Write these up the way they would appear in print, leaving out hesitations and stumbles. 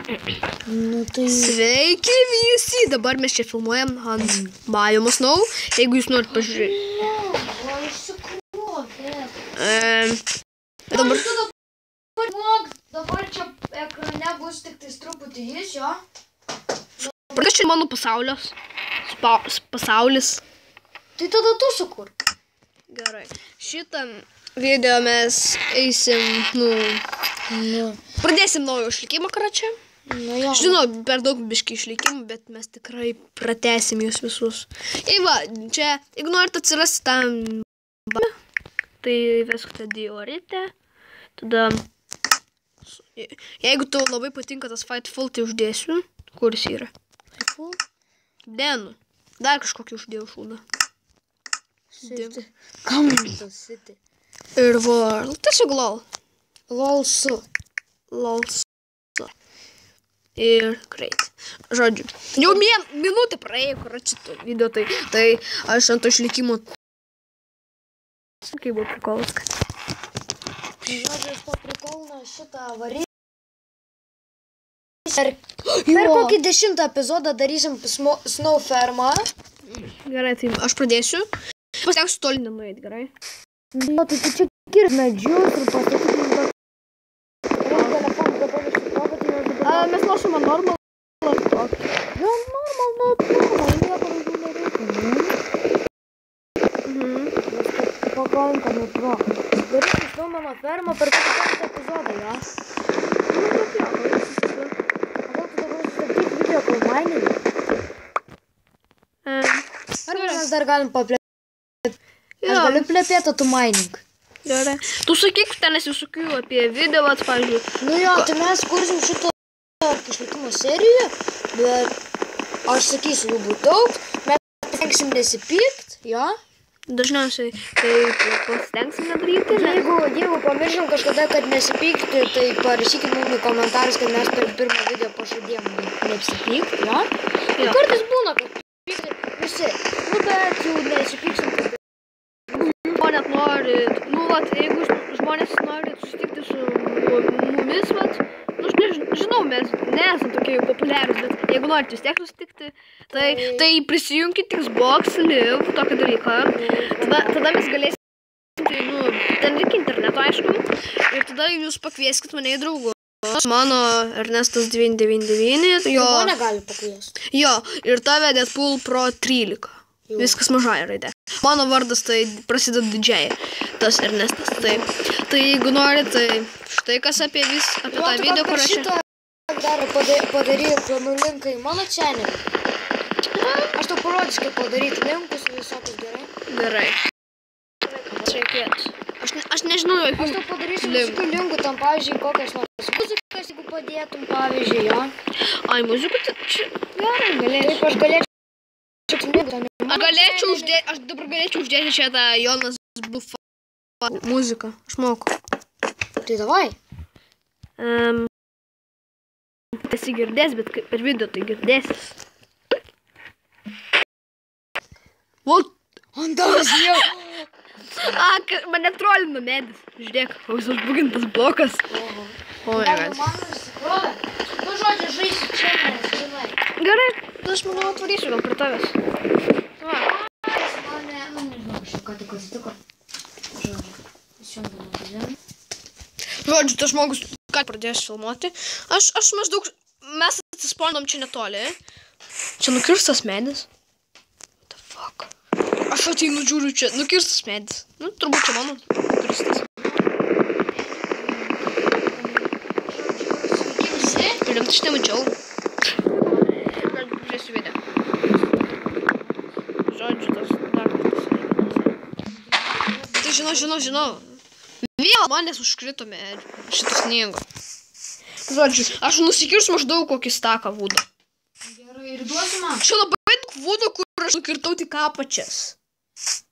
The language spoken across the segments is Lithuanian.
Nu, tai... Sveiki visi, dabar mes čia filmuojam ant Biomas Now, jeigu jūs norit pažiūrėti. Dabar čia ekrane bus tik tais truputį jis, jo? Pradės čia mano pasaulis. Tai tada tu sukur. Gerai. Šitą video mes eisim, pradėsim naujo išlikimą karačią. Žinau, per daug biškį išlikimų, bet mes tikrai pratęsim jūs visus. Ir va, čia, jeigu norit atsirasti tam, tai veskite Diorite. Tada, jeigu tau labai patinka tas Fightful, tai uždėsiu. Kur jis yra? Fightful? Denu. Dar kažkokį uždėjau šūdą. City. Kam tas City? Ir World. Tiesiog LOL. LOL-su. LOL-su. Ir greit. Žodžiu. Jau minutė praėjo, karačito video, tai aš ant to išlikimo. Kaip buvo prikolas, kad. Žodžiu, aš paprikolinu šitą varį. Per kokį 10 epizodą darysim Snow Fermą. Gerai, tai aš pradėsiu. Pasitengsiu toli nenuėti, gerai? Nu, tai tu čia kirk medžius ir pastatytum tą... telefoną dabar išsikrovą, tai jau dabar... Mes lošime normal. Jo, normal, nieko daugiau nereikia, pakankamai pro. Darysim Snow mano fermą per kokį 5 epizodą, jo? Kol mining. Ar mes dar galim paplėpėti? Aš galiu plėpėti, tu mining. Gerai. Tu sakyk, ten esi visokių apie video, pavyzdžiui. Nu jo, tai mes kursim šitą išlikimo seriją, bet aš sakysiu, jų būtų daug. Mes pasitengsim nesipykt, jo? Dažniausiai taip pasitengsim nedaryti. Jeigu pamiršom kažkada, kad nesipykti, tai parašykit mums į komentarus, kad mes per pirmą video pažadėjom nesipykti, jo? Kartais būna, kad pykti visi. Nu, bet jau nesipyksim. Žmonės nori, jeigu žmonės nori susitikti su mumis, žinau, mes nesam tokie jau populiarūs, bet jeigu norit vis tiek susitikti, tai prisijunkit Xbox Live, tokį dalyką. Tada mes galėsim, ten reikia interneto, aišku, ir tada jūs pakvieskit mane į draugų. Mano Ernestas 999, jo. Mane gali pakviesti. Jo, ir tave Deadpool Pro 13. Viskas mažai raidė. Mano vardas tai prasideda didžiai, tas Ernestas. Tai jeigu nori, tai štai kas apie tą video, kur aš... Šitą dar padaryk linką į mano channel. Aš tau parodys, kaip padaryti linkus visokius, gerai? Gerai. Aš nežinau, jokių aš tau padarysiu visokių linkų, tam, pavyzdžiui, kokias nors muzikas, jeigu padėtum, pavyzdžiui, jo. Ai, muzikų, čia gerai, galėčiau. Taip, aš galėčiau Aš dabar galėčiau uždėti čia tą Jonas Bufa muziką. Aš moku. Tai davai. Esi girdės, bet per video tai girdėsis. Vot. Antanas jau. Mane trolina medis. Žiūrėk, koks užbugintas blokas. O, negas. Nu, žodžiu, žaisi čia, nes žinai. Gerai, aš manau atvarysiu gal prie tavęs. Nežinau, ką tik atsitiko. Žodžiu, tas žmogus ką pradėjęs filmuoti. Aš maždaug, mes atsispondom čia netoli. Čia nukirstas medis. What the fuck? Aš ateinu žiūriu čia, nukirstas medis. Nu, turbūt čia mano nukirstas. Rimtai aš nemačiau. Žiūrėsiu video. Žodžiu, tas dar kartas. Tai žinau. Vėl manęs užkritome šitą sniegą. Žodžiu, aš nusikirsiu maždaug kokį staką vūdą. Gerai, ir duosi man. Čia labai daug vūdo, kur aš nukirtau tik apačias.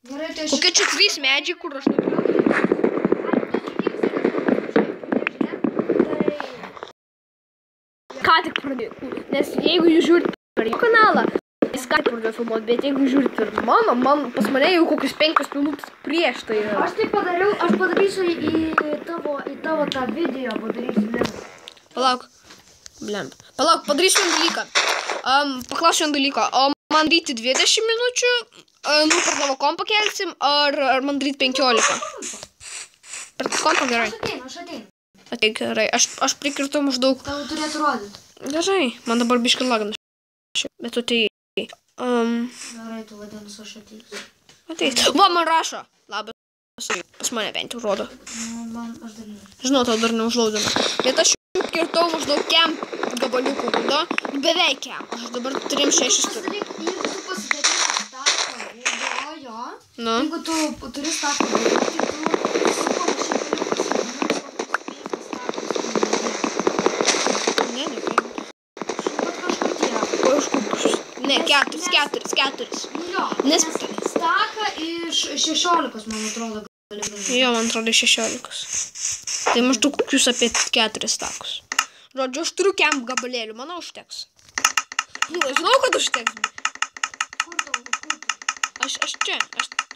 Gerai, tai aš... Kokie čia 3 medžiai, kur aš nukirtau. Ką tik pradėjau, nes jeigu jūs žiūrit per jų kanalą, jis ką tik pradėjo filmuoti, bet jeigu žiūrit per mano, pas mane jau kokius 5 minutės prieš tai yra. Aš tai padariau, aš padarysiu į tavo tą video, padarysiu link. Palauk. Blemba. Palauk, padarysiu vieną dalyką. Paklausiu vieną dalyką. O man daryti 20 minučių, per tavo kompą kelsim, ar man daryti 15? Per kompą gerai. Aš ateinu. Ateik gerai, aš prikirtau maždaug. Tau turėtų rodyti. Gerai, man dabar biški lagnas. Bet tu tai... Gerai, tu vadinasi, aš ateisiu. Ateis. Va, man rašo. Labas. Pas mane bent jau rodo. Man aš dar ne. Žinau, tau dar neužlaudina. Bet aš jau kirtau maždaug kem gabaliukų būdo. Beveik kem. Aš dabar turim 6 štukų. Jeigu tu pasidarysi staką būdo, jo. Nu. Jeigu tu turi staką būdo, tai tu Ne, 4. Jo, nes staką iš 16, man atrodo, gali gaminti. Jo, man atrodo 16. Tai maždaug kokius apie 4 stakus. Žodžiu, aš turiu kem gabalėlių, manau užteks. Nu, žinau, kad užteks. Kur tu? Aš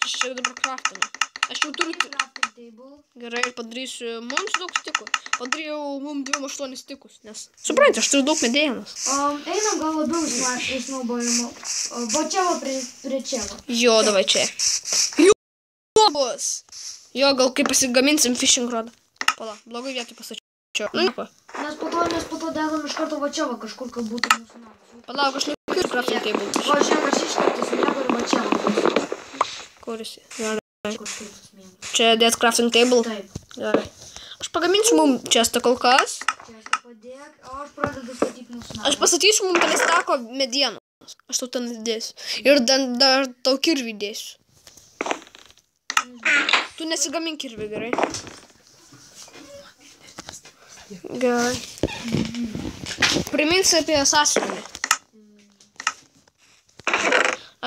čia dabar kraftinu. Aš jau turiu... Crafting table. Gerai, padarysiu mums daug stikų. Padarėjau mums 28 stikus, nes... Supranti, aš turiu daug medienos. Einam gal labiau išnaudojimo. Va čia va prie čia va. Jo, davai čia. Jo bus. Jo, gal kai pasigaminsim fishing rodą. Pala, blogai vietoj pasačiau. Nu, nieko. Nes po to dedam iš karto va čia va kažkur, kad būtų mūsų namas. Palauk, aš nukirsiu crafting table. Va, žiūrėk, aš iškartais miegu ir va čia va. Kur esi? Gerai. Kažkaip miegu. Čia dėt crafting table? Taip. Gerai. Aš pagaminsiu mums čestą kol kas. Čestą padėk, o aš pradedu statyti mūsų namą. Aš pastatysiu mums kelias tako medienos. Aš tau ten dėsiu. Ir dar tau kirvį dėsiu. Tu nesigamink kirvį, gerai? Gerai. Priminsi apie sąsiuvinį.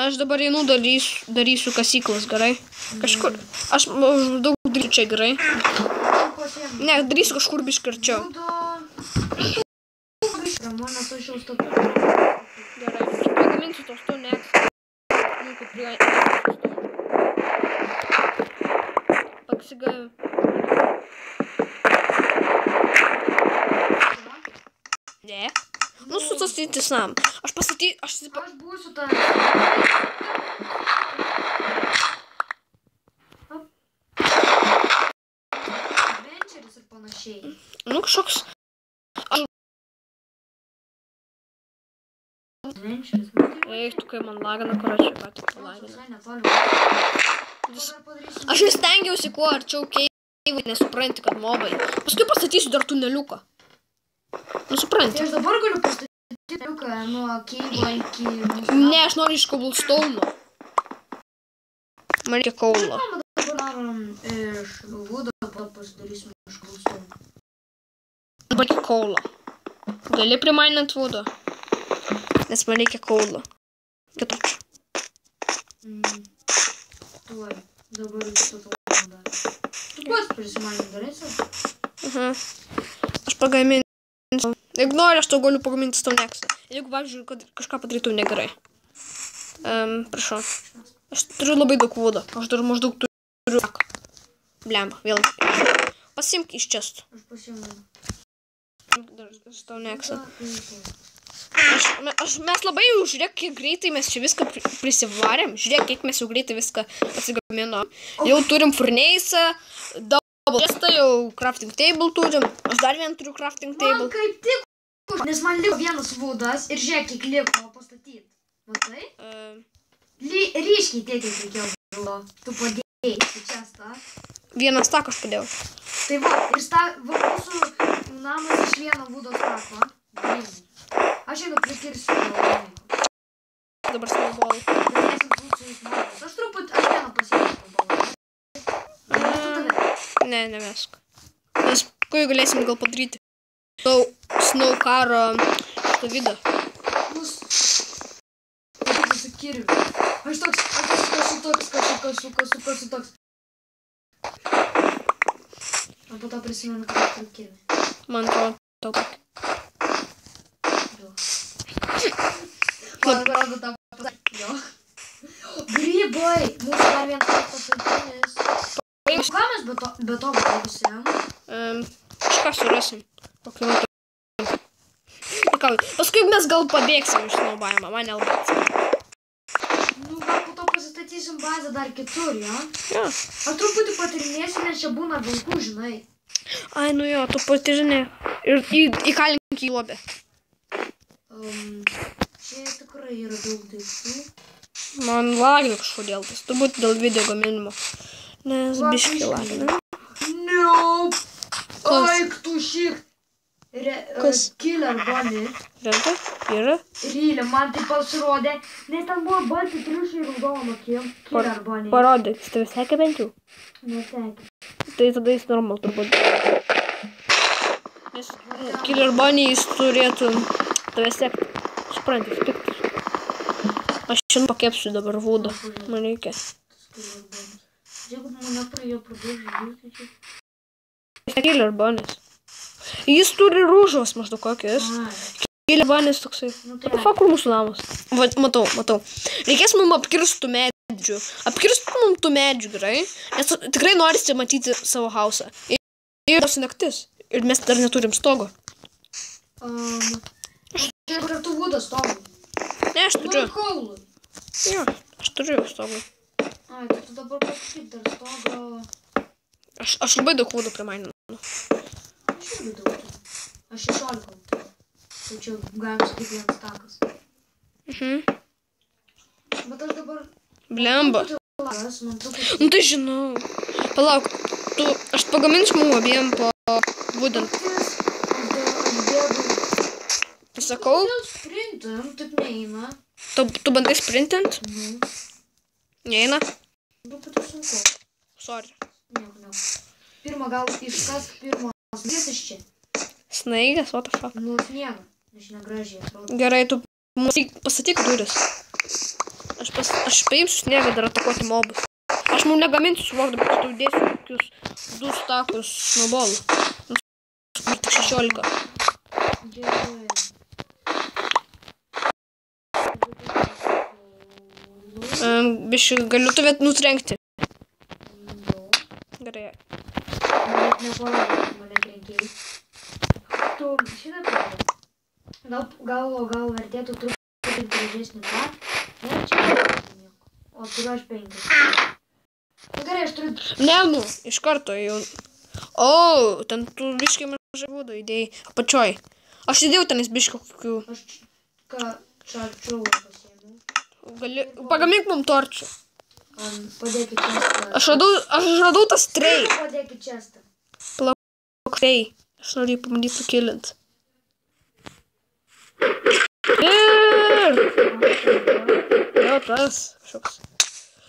Aš dabar einu darysiu kasyklas, gerai? Kažkur. Aš daug darysiu čia, gerai? Ne, darysiu kažkur biškarčiau. Ramonas, aš jau stopiu. Gerai, aš pagaminsiu tos to net. Pasigavim. Ne. Nu, sustatytis nam. Aš būsiu ta... Adventuris ir panašiai. Nu, kažkoks... Adventuris. Eik, tu kai man lagina, kur aš ką tik palagina. Aš vis stengiausi kuo arčiau keivai, nesupranti, kad mobai. Paskui pastatysiu dar tuneliuką. Nu, supranti. Tai aš dabar galiu pastatyti tuneliuką nuo keivo iki... Ne, aš noriu iš cobblestone'o. Man reikia kaulo. Dabar darom iš vudo, pasidarysim iš cobblestone'o. Dabar reikia kaulo. Gali primainint vudo? Nes man reikia kaulo. Keturčių. Tuoj, dabar visą tau darė. Tu pats prisimanint darysi? Aš pagaminsiu. Jeigu nori, aš tau galiu pagaminti stauneksą. Jeigu, pavyzdžiui, kad kažką padarytų negerai. Prašau. Aš turiu labai daug vudo. Aš dar maždaug turiu... Blemba, vėl. Pasimk iš čestų. Aš pasiimu. Dar stauneksą. Mes labai jau žiūrėk, kiek greitai mes čia viską prisivarėm. Žiūrėk, kiek mes jau greitai viską pasigaminom. Jau turim furneisą, double chestą, jau crafting table turim. Aš dar vieną turiu crafting table. Man kaip tik, nes man liko vienas vudas ir žiūrėk, kiek liko pastatyti. Matai? Ryškiai tiek, kiek reikėjo buvo. Tu padėjai į čestą. Vieną staką aš padėjau. Tai va, ir mūsų namas iš vieno vudo stako. Aš einu prikirsiu. Dabar snowball. Aš truputį, aš vieną pasiėmiau snowball. Ne, nemesk. Mes kai galėsim gal padaryti snow karo video. Su kirviu. Aš toks. O po to prisimenu, kad aš turiu kirvį. Man atrodo, tau kokį. Man atrodo, tau pasakė. Jo. Grybai! Mūsų dar vienas pasakinis. Ką mes be to padarysim? Kažką surasim. juokauju. Paskui mes gal pabėgsim iš snowbajimo, man nelabai atsiprašau. Nu, gal po to pasistatysim bazę dar kitur, jo? Jo. Aš truputį patirinėsiu, nes čia būna vilkų, žinai. Ai, nu jo, tu patirinė. Ir įkalink į lobę. Čia tikrai yra daug daiktų. Man lagina kažkodėl tas, turbūt dėl video gaminimo. Nes biškį lagina. Nope! Kas? Aik tu šik! Kas? Killer bunny. Rimtai? Yra? Rylė, man tai pasirodė, nes ten buvo balti triušiai raudono akim. Killer bunny. Parodyk, jis tave sekė bent jau? Nesekė. Tai tada jis normal turbūt. Nes Killer Bunny jis turėtų tave sekti. Supranti, jis piktas. Aš šiandien pakepsiu dabar vūdą. Man reikia. Jeigu mane praėjo prabėžė, tai čia... Killer Bunny. Jis turi rūžos maždaug kokias. Killer Bunny toksai. Fuck, kur mūsų namas? Va, matau. Reikės mums apkirstų medžių. Apkirstų mums tų medžių, gerai? Nes tikrai norisi matyti savo hausą. Ir dar naktis. Ir mes dar neturim stogo. Čia kartu vūdas stogo. Ne, aš turiu. Kaulų. Jo, aš turiu stogą. Ai, tai tu dabar pasakyk dar stogo. Aš labai daug vūdų primaininu. Aš irgi daug. Aš 16. Tai čia galim sakyti vienas takas. Bet aš dabar... Blemba. Man truputį... Nu tai žinau. Palauk, aš pagaminsiu mum abiem po būdant. Aš bėgu. Pasakau? Dėl sprintam, taip neina. Tu bandai sprintint? Neina? Truputį sunku. Sorry. Ne. Pirma gal iškas pirmas iš čia. Snaigės, what the fuck? Nu, sniegą. Aš negražiai atrodo. Gerai, tu pastatyk duris. Aš paimsiu sniegą dar atakuoti mobus. Aš mum negaminsiu suvokti, bet tu dėsiu kokius 2 stakus snowballų. Tik 16. Gerai. Biškai galiu tave nutrenkti. Gerai. Net neparodė, mane trenkėjai. Tu šitą parodė. Gal vertėtų truputį gražesnį tą. Ne, čia nieko. O turiu aš 5. Nu gerai, aš turiu... Ne, nu, iš karto jau. O, ten tu biškai mažai būdų įdėjai apačioj. Aš įdėjau tenis biškai kokių. Aš čarčiau pasiėmiau. Pagamink mum torčių. Padėkit čestą. Aš radau tas trei. Padėkit čestą. Palauk, trei. Aš noriu pabandyti sukilint. Ir... Jo, tas kažkoks.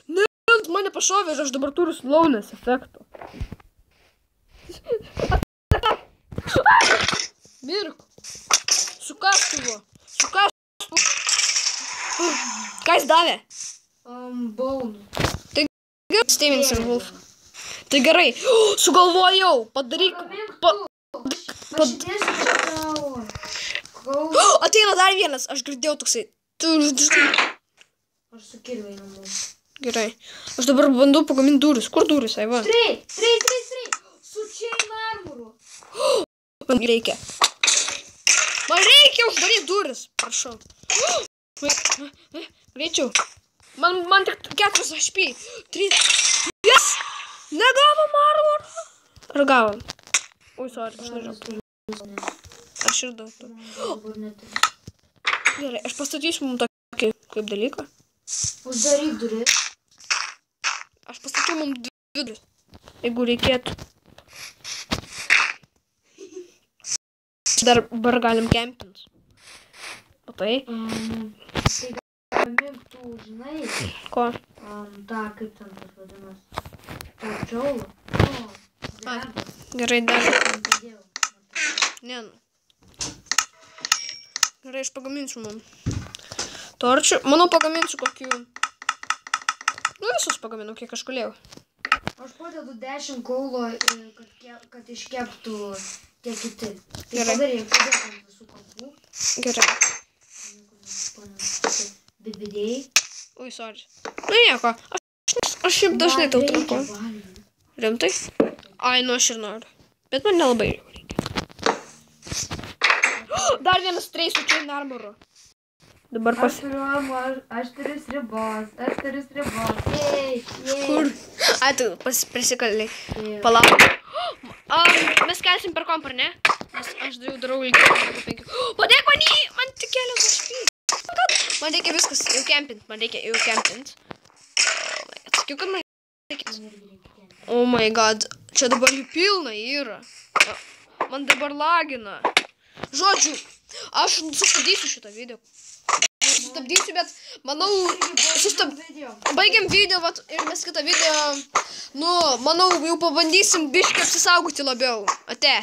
Ne, mane pašovė ir aš dabar turiu slowness efektų. Mirk. Su kastuvu. Ką jis davė? Baunų. Tai gerai, Stevens ir Wolf. Tai gerai. Sugalvojau. Padaryk. Aš įdėsiu tau. Ateina dar vienas. Aš girdėjau toksai. Aš su kirviai namu. Gerai. Aš dabar bandau pagaminti duris. Kur duris, Aiva? 3. Su chain armoru. Man reikia. Man reikia uždaryti duris. Prašau. Greičiau. Man tik 4 HP. 3. Yes! Negavom armorą. Ar gavom? Ui, sorry, aš nežinau. Aš ir daug. Gerai, aš pastatysiu mums tokį kaip dalyką. Uždaryk duris. Aš pastačiau mums 2 duris. Jeigu reikėtų. Dar galim kempint. Matai? Tai gamink tu, žinai. Ko? Ta, kaip ten tas vadinas. Torčiaulą. Gerai, dar. Ne, nu. Gerai, aš pagaminsiu mum. Torčių. Manau, pagaminsiu kokių. Nu, visus pagaminu, kiek aš galėjau. Aš padedu 10 kaulo, kad iškeptų tie kiti. Tai padaryk ant visų kampų. Gerai. Bibidėjai. Ui, sorry. Nu, nieko. Aš šiaip dažnai tau trūko. Rimtai? Ai, nu aš ir noriu. Bet man nelabai reikia. Dar vienas treis su chain armoru. Dabar Aš turiu sribos. Jej. Kur? Ai, tu prisikaliai. Palauk. Mes kelsim per kompą, ne? Nes aš jau darau ilgiau negu 5. Padėk man jį! Man tik kelias HP. Man reikia viskas, jau kempint. Atsakiau, kad man reikia. Oh my god. Čia dabar jų pilna yra. Man dabar lagina. Žodžiu, aš sustabdysiu šitą video. Sustabdysiu, bet manau, baigiam video, vat, ir mes kitą video, manau, jau pabandysim biškį apsisaugoti labiau. Ate.